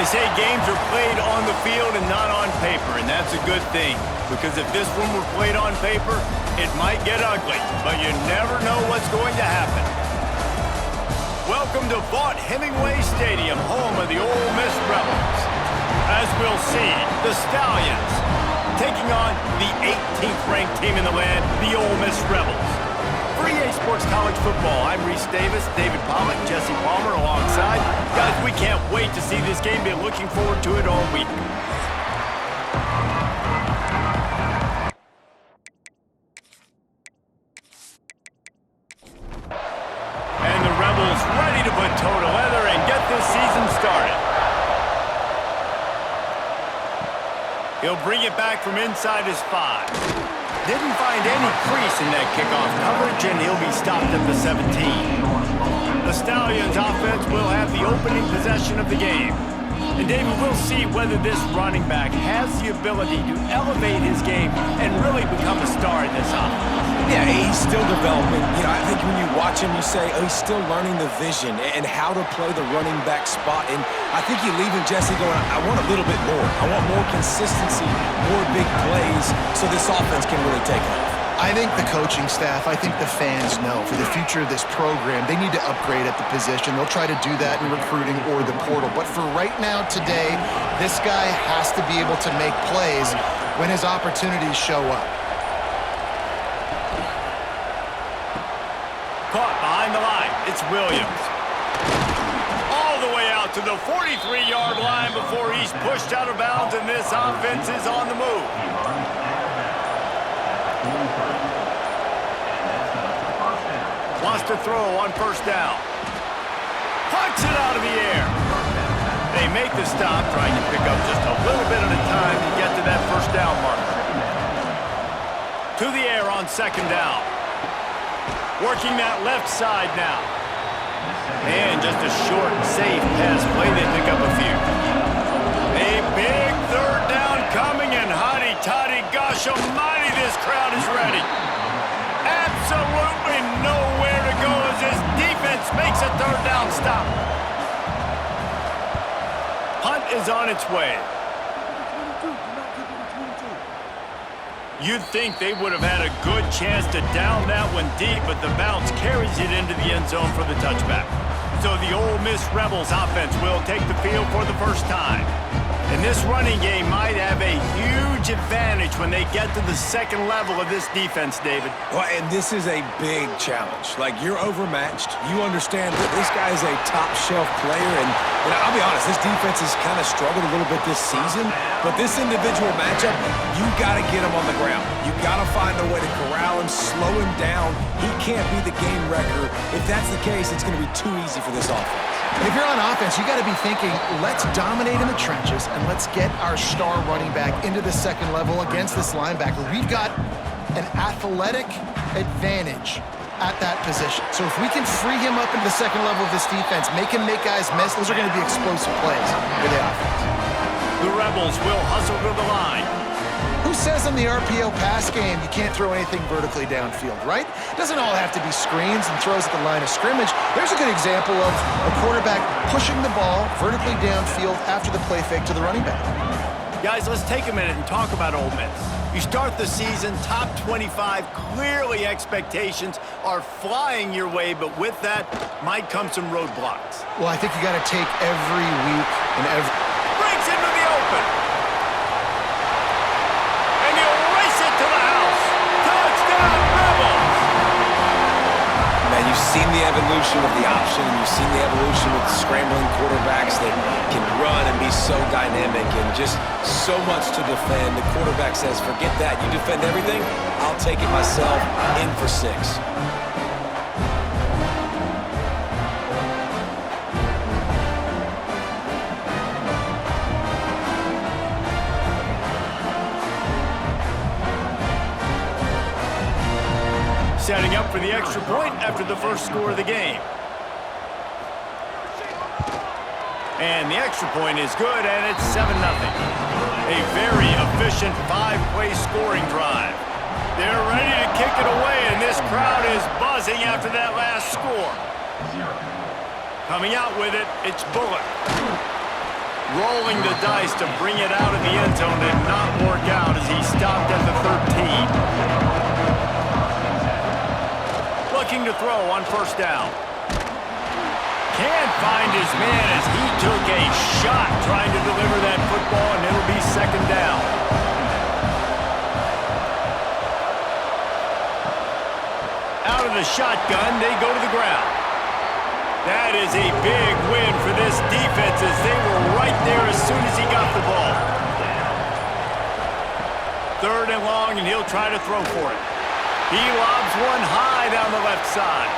They say games are played on the field and not on paper, and that's a good thing. Because if this one were played on paper, it might get ugly, but you never know what's going to happen. Welcome to Vaught-Hemingway Stadium, home of the Ole Miss Rebels. As we'll see, the Stallions taking on the 18th ranked team in the land, the Ole Miss Rebels. For EA Sports College Football, I'm Reese Davis, David Pollock, Jesse Palmer alongside. Guys, we can't wait to see this game. Been looking forward to it all week. And the Rebels ready to put toe to leather and get this season started. He'll bring it back from inside his 5. Didn't find any crease in that kickoff coverage, and he'll be stopped at the 17. The Stallions offense will have the opening possession of the game. And David, we'll see whether this running back has the ability to elevate his game and really become a star in this offense. Yeah, he's still developing. You know, I think when you watch him, you say, oh, he's still learning the vision and how to play the running back spot. And I think you leave him, Jesse, going, I want a little bit more. I want more consistency, more big plays, so this offense can really take off. I think the coaching staff, I think the fans know for the future of this program, they need to upgrade at the position. They'll try to do that in recruiting or the portal. But for right now, today, this guy has to be able to make plays when his opportunities show up. Caught behind the line. It's Williams. All the way out to the 43-yard line before he's pushed out of bounds, and this offense is on the move. Wants to throw on first down. Punts it out of the air. They make the stop, trying to pick up just a little bit at a time to get to that first down marker. To the air on second down. Working that left side now. And just a short, safe pass play. They pick up a few. A big third down coming, and hotty-toddy, gosh almighty, this crowd is ready. Absolutely nowhere to go as this defense makes a third down stop. Punt is on its way. You'd think they would have had a good chance to down that one deep, but the bounce carries it into the end zone for the touchback. So the Ole Miss Rebels offense will take the field for the first time. And this running game might have a huge advantage when they get to the second level of this defense, David. Well, and this is a big challenge. Like, you're overmatched. You understand that this guy is a top-shelf player. And I'll be honest, this defense has kind of struggled a little bit this season. But this individual matchup, you got to get him on the ground. You got to find a way to corral him, slow him down. He can't be the game wrecker. If that's the case, it's going to be too easy for this offense. And if you're on offense, you got to be thinking, let's dominate in the trenches and let's get our star running back into the second level against this linebacker. We've got an athletic advantage at that position. So if we can free him up into the second level of this defense, make him make guys miss, those are going to be explosive plays for the offense. The Rebels will hustle to the line. Who says in the RPO pass game you can't throw anything vertically downfield, right? It doesn't all have to be screens and throws at the line of scrimmage. There's a good example of a quarterback pushing the ball vertically downfield after the play fake to the running back. Guys, let's take a minute and talk about Ole Miss. You start the season top 25. Clearly expectations are flying your way, but with that might come some roadblocks. Well, I think you got to take every week and every... Breaks into the open. You've seen the evolution of the option, and you've seen the evolution with scrambling quarterbacks that can run and be so dynamic and just so much to defend. The quarterback says, forget that. You defend everything, I'll take it myself. In for 6. Setting up for the extra point after the first score of the game. And the extra point is good, and it's 7-0. A very efficient 5-play scoring drive. They're ready to kick it away, and this crowd is buzzing after that last score. Coming out with it, it's Bullock. Rolling the dice to bring it out of the end zone did not work out as he stopped at the 13. Looking to throw on first down. Can't find his man as he took a shot trying to deliver that football, and it'll be second down. Out of the shotgun, they go to the ground. That is a big win for this defense as they were right there as soon as he got the ball. Third and long, and he'll try to throw for it. He lobs one high down the left side.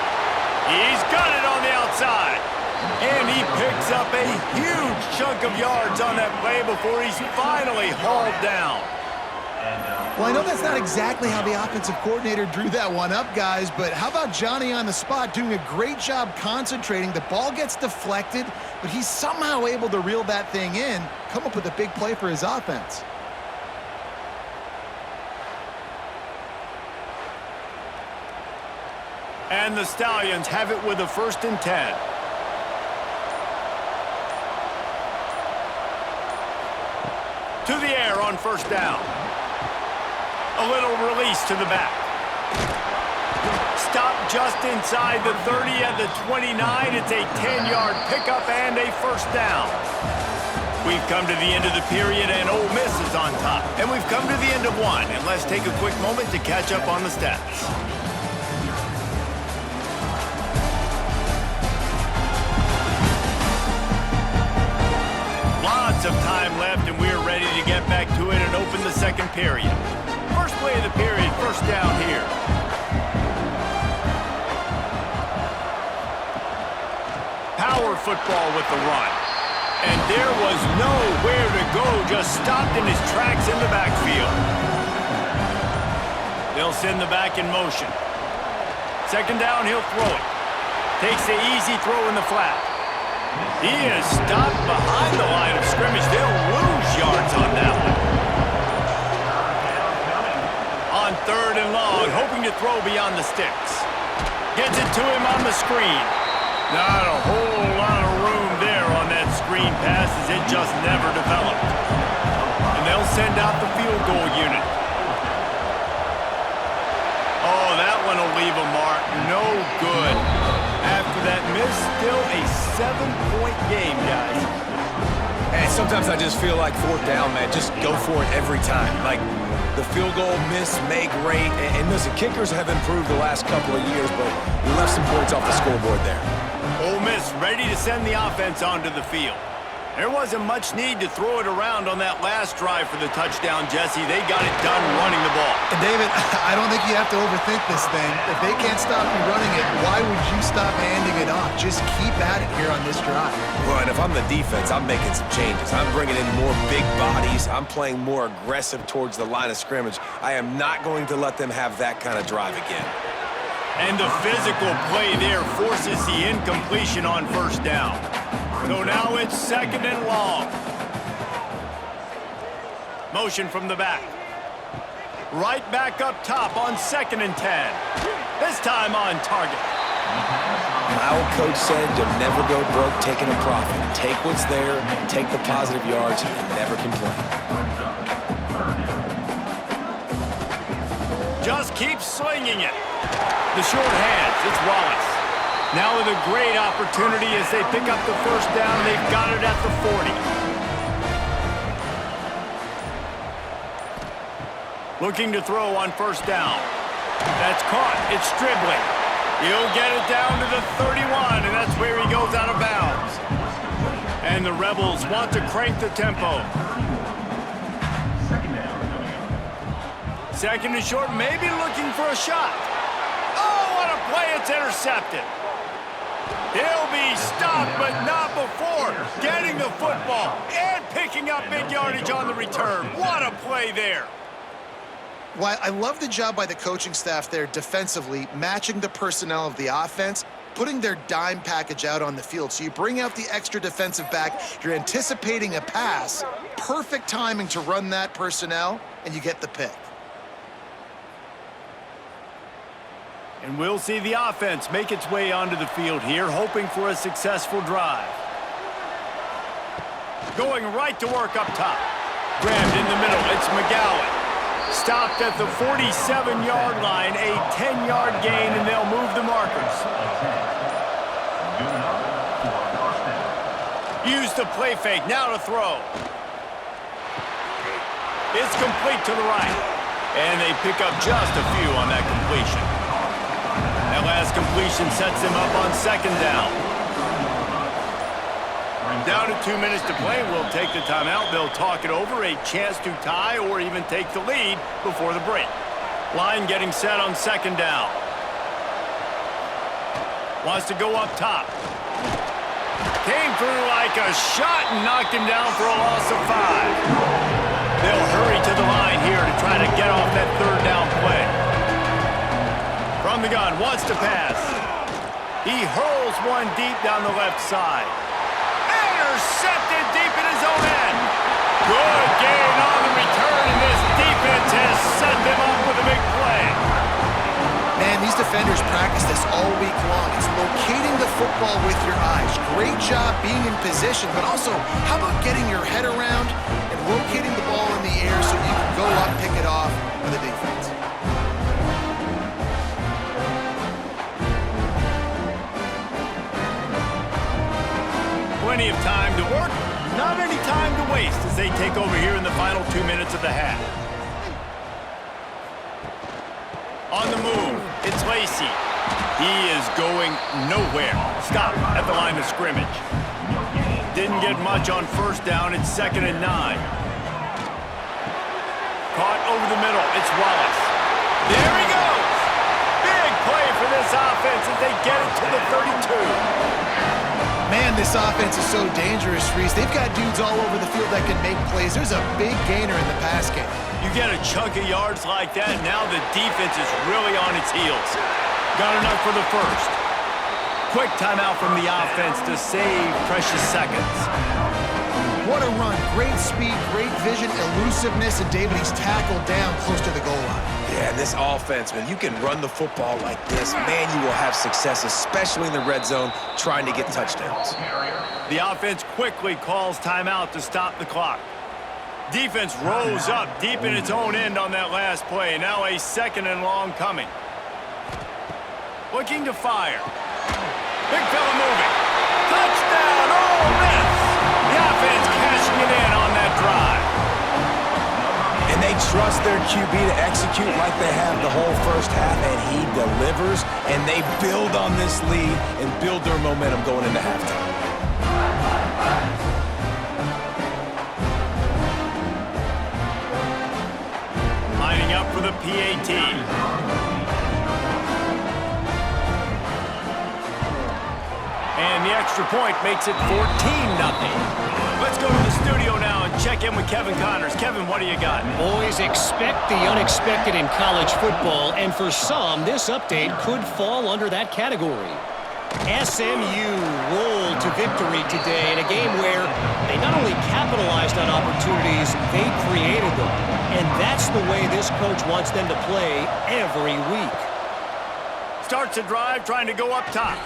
He's got it on the outside. And he picks up a huge chunk of yards on that play before he's finally hauled down. Well, I know that's not exactly how the offensive coordinator drew that one up, guys, but how about Johnny on the spot doing a great job concentrating? The ball gets deflected, but he's somehow able to reel that thing in, come up with a big play for his offense. And the Stallions have it with a 1st and 10. To the air on first down. A little release to the back. Stop just inside the 30 at the 29. It's a 10-yard pickup and a 1st down. We've come to the end of the period, and Ole Miss is on top. And we've come to the end of one. And let's take a quick moment to catch up on the stats. Lots of time left, and we're ready to get back to it and open the second period. First play of the period, first down here. Power football with the run. And there was nowhere to go, just stopped in his tracks in the backfield. They'll send the back in motion. Second down, he'll throw it. Takes the easy throw in the flat. He is stopped behind the line of scrimmage. They'll lose yards on that one. On third and long, hoping to throw beyond the sticks. Gets it to him on the screen. Not a whole lot of room there on that screen pass as it just never developed. And they'll send out the field goal unit. Oh, that one will leave a mark. No good. After that miss, still a 7-point game, guys. And sometimes I just feel like fourth down, man. Just go for it every time. Like, the field goal miss, make great. And listen, kickers have improved the last couple of years, but we left some points off the scoreboard there. Ole Miss ready to send the offense onto the field. There wasn't much need to throw it around on that last drive for the touchdown, Jesse. They got it done running the ball. And David, I don't think you have to overthink this thing. If they can't stop you running it, why would you stop handing it off? Just keep at it here on this drive. Well, and if I'm the defense, I'm making some changes. I'm bringing in more big bodies. I'm playing more aggressive towards the line of scrimmage. I am not going to let them have that kind of drive again. And the physical play there forces the incompletion on first down. So now it's second and long. Motion from the back. Right back up top on 2nd and 10. This time on target. My old coach said to never go broke taking a profit. Take what's there, take the positive yards, and never complain. Just keep slinging it. The short hands, it's Wallace. Now with a great opportunity as they pick up the first down. They've got it at the 40. Looking to throw on first down. That's caught. It's dribbling. He'll get it down to the 31, and that's where he goes out of bounds. And the Rebels want to crank the tempo. Second and short, maybe looking for a shot. Oh, what a play. It's intercepted. He'll be stopped, but not before getting the football and picking up big yardage on the return. What a play there. Well, I love the job by the coaching staff there defensively, matching the personnel of the offense, putting their dime package out on the field. So you bring out the extra defensive back, you're anticipating a pass, perfect timing to run that personnel, and you get the pick. And we'll see the offense make its way onto the field here, hoping for a successful drive. Going right to work up top. Grabbed in the middle. It's McGowan. Stopped at the 47-yard line. A 10-yard gain, and they'll move the markers. Use the play fake. Now to throw. It's complete to the right. And they pick up just a few on that completion. That last completion sets them up on second down. Down to 2 minutes to play. We'll take the timeout. They'll talk it over. A chance to tie or even take the lead before the break. Line getting set on second down. Wants to go up top. Came through like a shot and knocked him down for a loss of 5. They'll hurry to the line here to try to get off that third down play. From the gun, wants to pass. He hurls one deep down the left side. Intercepted deep in his own end. Good gain on the return, and this defense has set them up with a big play. Man, these defenders practice this all week long. It's locating the football with your eyes. Great job being in position, but also, how about getting your head around and locating the ball in the air so you can go up, pick it off for the defense. Plenty of time to work, not any time to waste as they take over here in the final 2 minutes of the half. On the move, it's Lacey. He is going nowhere. Stop at the line of scrimmage. Didn't get much on first down. It's 2nd and 9. Caught over the middle. It's Wallace. There he goes. Big play for this offense as they get it to the 32. Man, this offense is so dangerous, Reese. They've got dudes all over the field that can make plays. There's a big gainer in the pass game. You get a chunk of yards like that, now the defense is really on its heels. Got enough for the first. Quick timeout from the offense to save precious seconds. What a run. Great speed, great vision, elusiveness, and David, he's tackled down close to the goal line. Yeah, this offense, when you can run the football like this, man, you will have success, especially in the red zone, trying to get touchdowns. The offense quickly calls timeout to stop the clock. Defense rose up deep in its own end on that last play. Now a 2nd and long coming. Looking to fire. Big fella moving. Touchdown! Oh, miss! The offense cashing it in on that drive. And they trust their QB to execute like they have the whole first half, and he delivers, and they build on this lead and build their momentum going into halftime. Lining up for the PAT. And the extra point makes it 14-0. Let's go to the studio now and check in with Kevin Connors. Kevin, what do you got? Boys, expect the unexpected in college football, and for some, this update could fall under that category. SMU rolled to victory today in a game where they not only capitalized on opportunities, they created them. And that's the way this coach wants them to play every week. Starts a drive trying to go up top.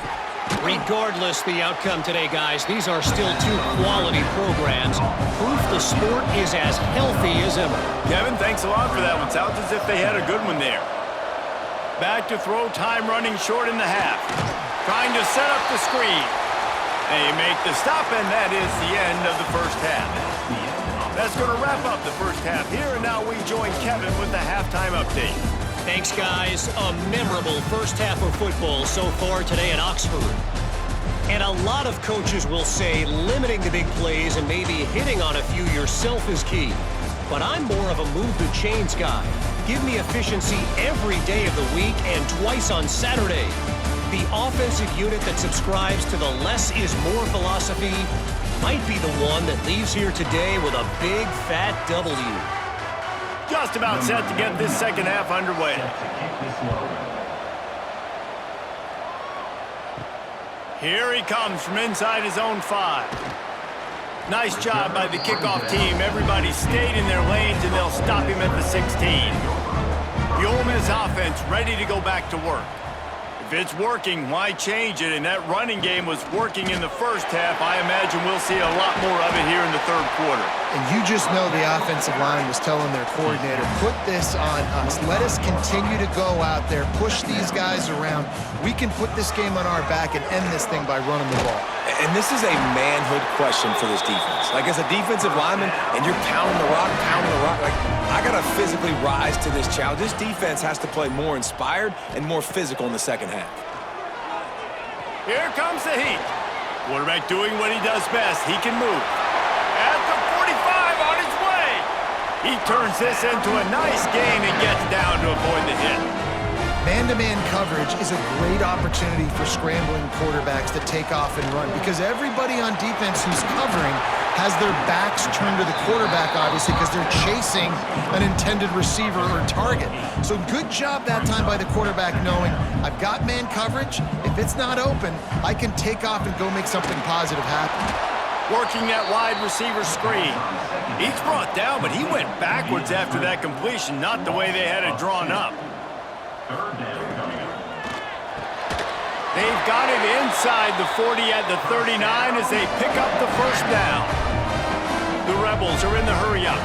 Regardless the outcome today, guys, these are still two quality programs. Proof the sport is as healthy as ever. Kevin, thanks a lot for that one. Sounds as if they had a good one there. Back to throw, time running short in the half. Trying to set up the screen. They make the stop, and that is the end of the first half. That's going to wrap up the first half here, and now we join Kevin with the halftime update. Thanks, guys. A memorable first half of football so far today in Oxford. And a lot of coaches will say limiting the big plays and maybe hitting on a few yourself is key. But I'm more of a move the chains guy. Give me efficiency every day of the week and twice on Saturday. The offensive unit that subscribes to the less is more philosophy might be the one that leaves here today with a big fat W. Just about set to get this second half underway. Here he comes from inside his own 5. Nice job by the kickoff team. Everybody stayed in their lanes, and they'll stop him at the 16. The Ole Miss offense ready to go back to work. If it's working, why change it? And that running game was working in the first half. I imagine we'll see a lot more of it here in the third quarter. And you just know the offensive line was telling their coordinator, put this on us. Let us continue to go out there, push these guys around. We can put this game on our back and end this thing by running the ball. And this is a manhood question for this defense. Like, as a defensive lineman, and you're pounding the rock, like, I got to physically rise to this challenge. This defense has to play more inspired and more physical in the second half. Here comes the heat. Quarterback doing what he does best. He can move. At the 45 on his way. He turns this into a nice gain and gets down to avoid the hit. Man-to-man coverage is a great opportunity for scrambling quarterbacks to take off and run because everybody on defense who's covering has their backs turned to the quarterback, obviously, because they're chasing an intended receiver or target. So good job that time by the quarterback knowing I've got man coverage. If it's not open, I can take off and go make something positive happen. Working that wide receiver screen. He's brought down, but he went backwards after that completion, not the way they had it drawn up. They've got it inside the 40 at the 39 as they pick up the first down. The Rebels are in the hurry-up.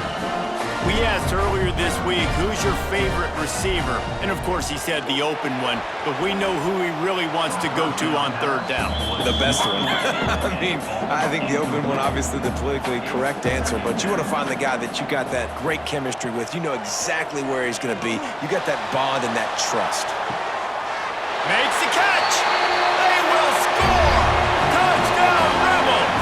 We asked earlier this week, who's your favorite receiver? And, of course, he said the open one, but we know who he really wants to go to on third down. The best one. I think the open one, obviously the politically correct answer, but you want to find the guy that you got that great chemistry with. You know exactly where he's going to be. You got that bond and that trust. Makes the catch. They will score. Touchdown, Rebels.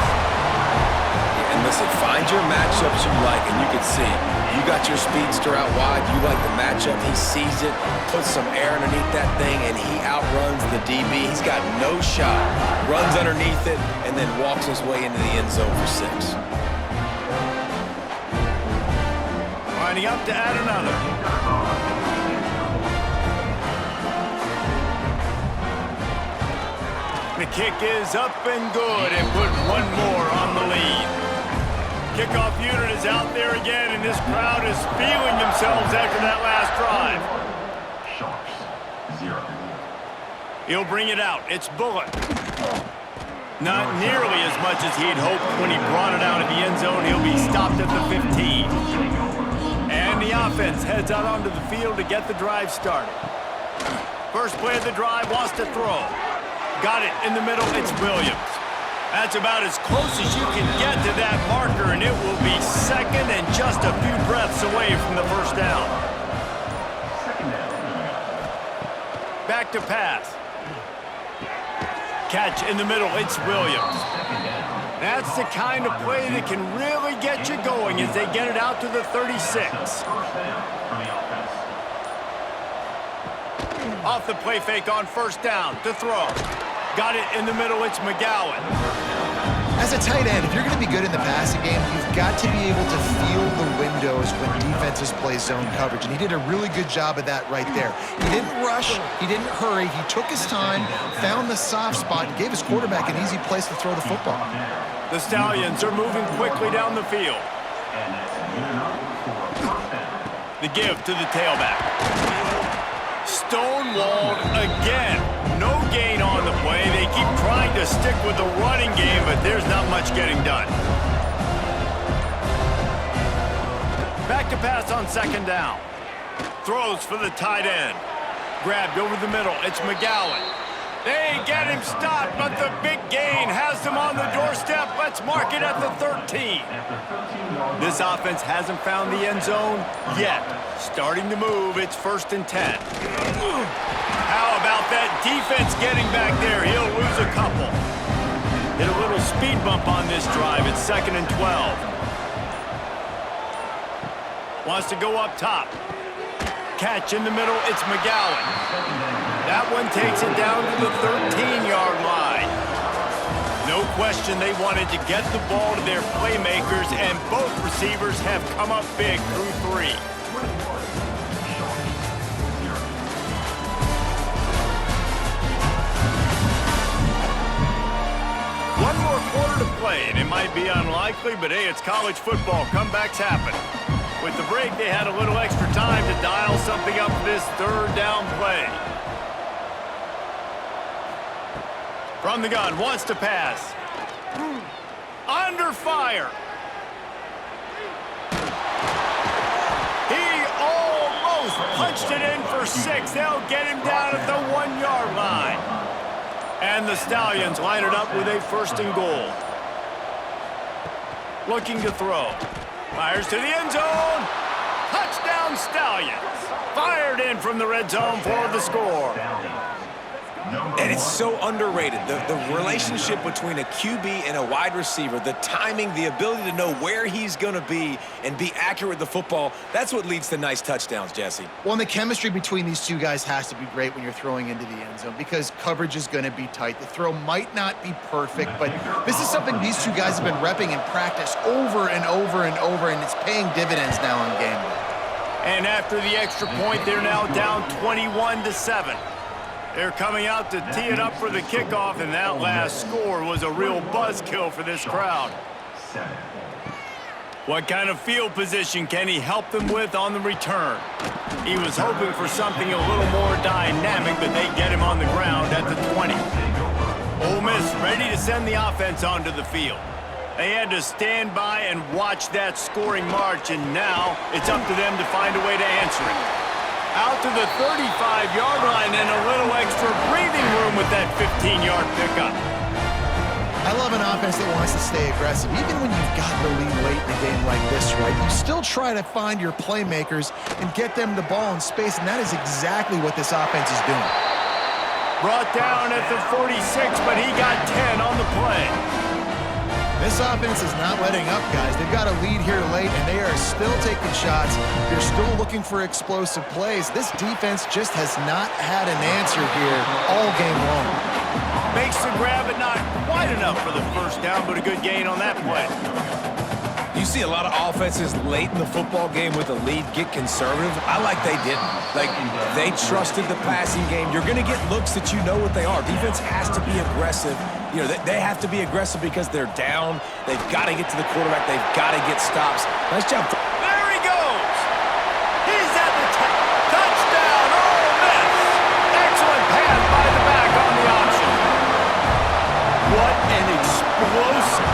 And listen, find your matchups you like, and you can see you got your speedster out wide. You like the matchup. He sees it, puts some air underneath that thing, and he outruns the DB. He's got no shot. Runs underneath it, and then walks his way into the end zone for 6. Lining up to add another. The kick is up and good and put one more on the lead. Kickoff unit is out there again, and this crowd is feeling themselves after that last drive. He'll bring it out. It's Bullock. Not nearly as much as he'd hoped when he brought it out of the end zone. He'll be stopped at the 15. And the offense heads out onto the field to get the drive started. First play of the drive, wants to throw. Got it in the middle, it's Williams. That's about as close as you can get to that marker, and it will be second and just a few breaths away from the first down. Back to pass. Catch in the middle, it's Williams. That's the kind of play that can really get you going as they get it out to the 36. Off the play fake on first down to throw. Got it in the middle, it's McGowan. As a tight end, if you're going to be good in the passing game, you've got to be able to feel the windows when defenses play zone coverage, and he did a really good job of that right there. He didn't rush, he didn't hurry, he took his time, found the soft spot, and gave his quarterback an easy place to throw the football. The Stallions are moving quickly down the field. The give to the tailback. Stonewalled again. No gain on the play. They keep trying to stick with the running game, but there's not much getting done. Back to pass on second down. Throws for the tight end. Grabbed over the middle. It's McGowan. They get him stopped, but the big gain has them on the doorstep. Let's mark it at the 13. This offense hasn't found the end zone yet. Starting to move, it's 1st and 10. How about that defense getting back there? He'll lose a couple. Hit a little speed bump on this drive. It's 2nd and 12. Wants to go up top. Catch in the middle, it's McGowan. That one takes it down to the 13-yard line. No question they wanted to get the ball to their playmakers, and both receivers have come up big through 3. One more quarter to play, and it might be unlikely, but hey, it's college football. Comebacks happen. With the break, they had a little extra time to dial something up for this third down play. From the gun, wants to pass. Under fire. He almost punched it in for 6. They'll get him down at the 1-yard line. And the Stallions line it up with a 1st and goal. Looking to throw. Fires to the end zone. Touchdown Stallions. Fired in from the red zone for the score. And it's so underrated. The relationship between a QB and a wide receiver, the timing, the ability to know where he's going to be and be accurate with the football, that's what leads to nice touchdowns, Jesse. Well, and the chemistry between these two guys has to be great when you're throwing into the end zone because coverage is going to be tight. The throw might not be perfect, but this is something these two guys have been repping in practice over and over and over, and it's paying dividends now in game day. And after the extra point, they're now down 21-7. They're coming out to tee it up for the kickoff, and that last score was a real buzzkill for this crowd. What kind of field position can he help them with on the return? He was hoping for something a little more dynamic, but they get him on the ground at the 20. Ole Miss ready to send the offense onto the field. They had to stand by and watch that scoring march, and now it's up to them to find a way to answer it. Out to the 35-yard line and a little extra breathing room with that 15-yard pickup. I love an offense that wants to stay aggressive. Even when you've got the lead late in a game like this, right, you still try to find your playmakers and get them the ball in space, and that is exactly what this offense is doing. Brought down at the 46, but he got 10 on the play. This offense is not letting up, guys. They've got a lead here late, and they are still taking shots. They're still looking for explosive plays. This defense just has not had an answer here all game long. Makes the grab, but not quite enough for the 1st down, but a good gain on that play. You see a lot of offenses late in the football game with a lead get conservative. I like they didn't. Like, they trusted the passing game. You're going to get looks that you know what they are. Defense has to be aggressive. You know, they have to be aggressive because they're down. They've got to get to the quarterback. They've got to get stops. Nice job. There he goes. He's at the touchdown. Ole Miss. Excellent pass by the back on the option. What an explosive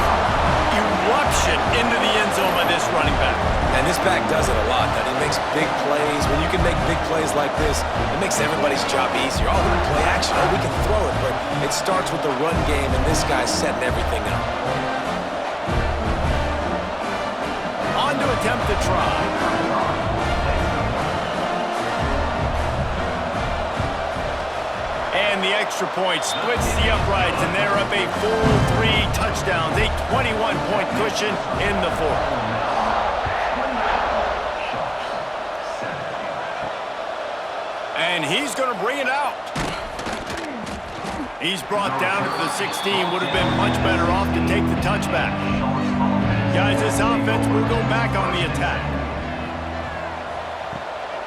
eruption into the end zone by this running back. And this back does it a lot. That he makes big plays. When you can make big plays like this, it makes everybody's job easier. Oh, we can play action. Oh, we can throw it. But it starts with the run game, and this guy's setting everything up. On to attempt the try. And the extra point splits the uprights, and they're up a full 3 touchdowns, a 21-point cushion in the 4th. And he's going to bring it out. He's brought down to the 16. Would have been much better off to take the touchback. Guys, this offense will go back on the attack.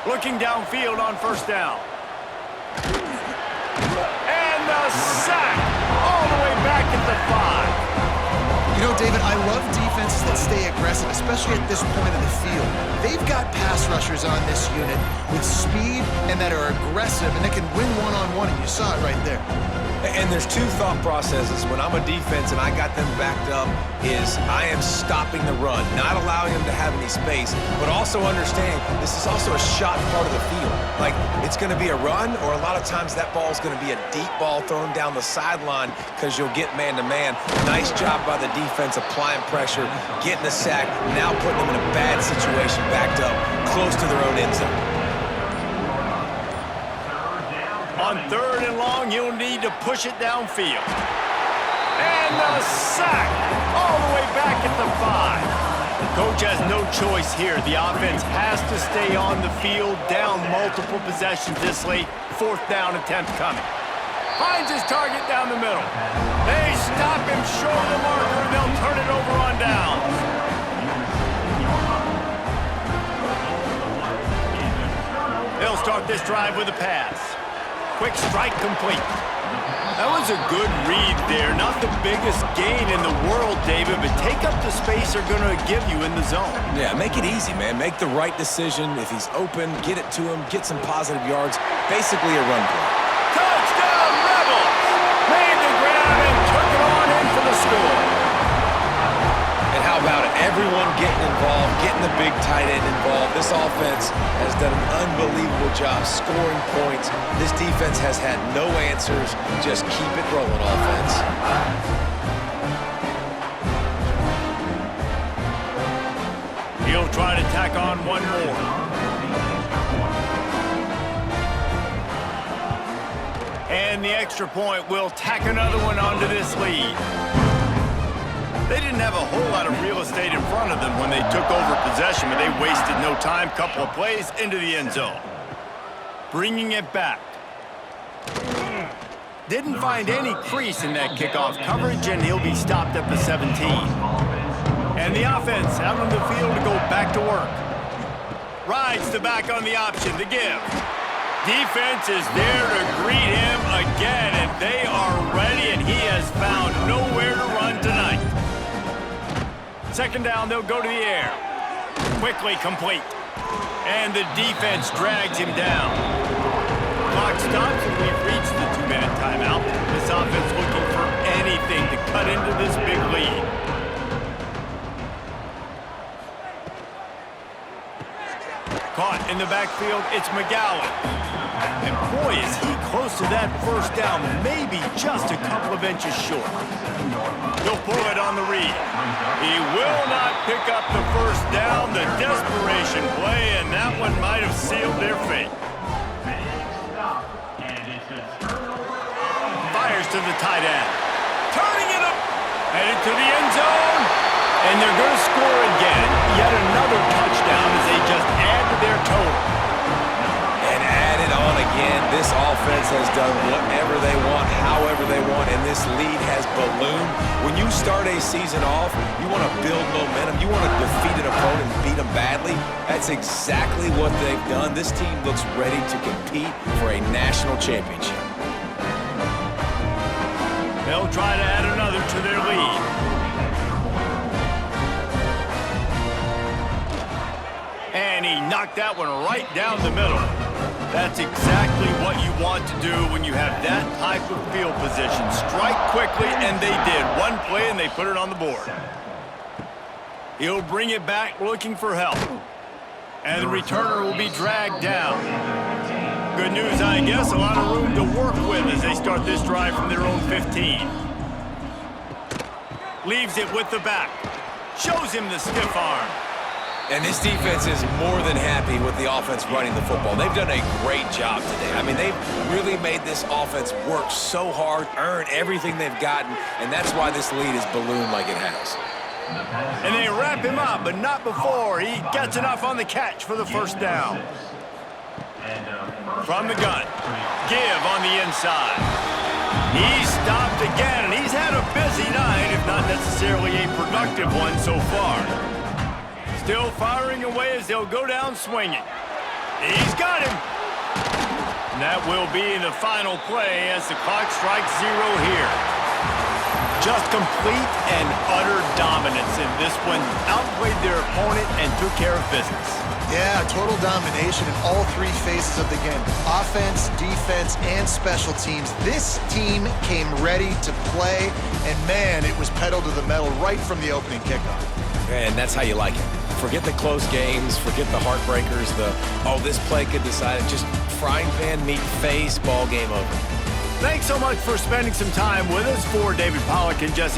Looking downfield on 1st down. And the sack all the way back at the 5. You know, David, I love defenses that stay aggressive, especially at this point of the field. They've got pass rushers on this unit with speed and that are aggressive, and they can win one-on-one, and you saw it right there. And there's 2 thought processes when I'm a defense and I got them backed up is I am stopping the run, not allowing them to have any space, but also understanding this is also a shot part of the field. Like, it's going to be a run, or a lot of times that ball is going to be a deep ball thrown down the sideline because you'll get man-to-man. Nice job by the defense applying pressure, getting the sack, now putting them in a bad situation backed up close to their own end zone. On 3rd and long, you'll need to push it downfield. And the sack all the way back at the 5. Coach has no choice here. The offense has to stay on the field, down multiple possessions this late. 4th down attempt coming. Finds his target down the middle. They stop him short of the marker, and they'll turn it over on downs. They'll start this drive with a pass. Quick strike complete. That was a good read there. Not the biggest gain in the world, David, but take up the space they're going to give you in the zone. Yeah, make it easy, man. Make the right decision. If he's open, get it to him, get some positive yards. Basically a run play. Touchdown, Rebels! Made the grab score. And how about it? Everyone getting involved, getting the big tight end involved. This offense has done an unbelievable job scoring points. This defense has had no answers. Just keep it rolling, offense. He'll try to tack on one more. And the extra point will tack another one onto this lead. They didn't have a whole lot of real estate in front of them when they took over possession, but they wasted no time. Couple of plays into the end zone. Bringing it back. Didn't find any crease in that kickoff coverage, and he'll be stopped at the 17. And the offense out on the field to go back to work. Rides the back on the option to give. Defense is there to greet him again, and they are ready, and he has found nowhere to run tonight. Second down, they'll go to the air. Quickly complete. And the defense drags him down. Clock stops, and we've reached the 2-minute timeout. This offense looking for anything to cut into this big lead. Caught in the backfield, it's McGowan. And boy, is he close to that first down, maybe just a couple of inches short. He'll pull it on the read. He will not pick up the first down, the desperation play, and that one might have sealed their fate. Fires to the tight end. Turning it up. Headed to the end zone. And they're going to score again. Yet another touchdown as they just add to their total. And add it on again. This offense has done whatever they want, however they want, and this lead has ballooned. When you start a season off, you want to build momentum. You want to defeat an opponent and beat them badly. That's exactly what they've done. This team looks ready to compete for a national championship. They'll try to add another to their lead. And he knocked that one right down the middle. That's exactly what you want to do when you have that type of field position. Strike quickly, and they did. One play, and they put it on the board. He'll bring it back looking for help. And the returner will be dragged down. Good news, I guess. A lot of room to work with as they start this drive from their own 15. Leaves it with the back. Shows him the stiff arm. And this defense is more than happy with the offense running the football. They've done a great job today. I mean, they've really made this offense work so hard, earn everything they've gotten, and that's why this lead is ballooned like it has. And they wrap him up, but not before he gets enough on the catch for the first down. From the gun, give on the inside. He's stopped again, and he's had a busy night, if not necessarily a productive one so far. Still firing away as they'll go down swinging. He's got him. And that will be the final play as the clock strikes 0 here. Just complete and utter dominance in this one. Outplayed their opponent and took care of business. Yeah, total domination in all three phases of the game. Offense, defense, and special teams. This team came ready to play, and man, it was pedal to the metal right from the opening kickoff. And that's how you like it. Forget the close games, forget the heartbreakers, this play could decide it. Just frying pan meet face, ball game over. Thanks so much for spending some time with us. For David Pollack and Jesse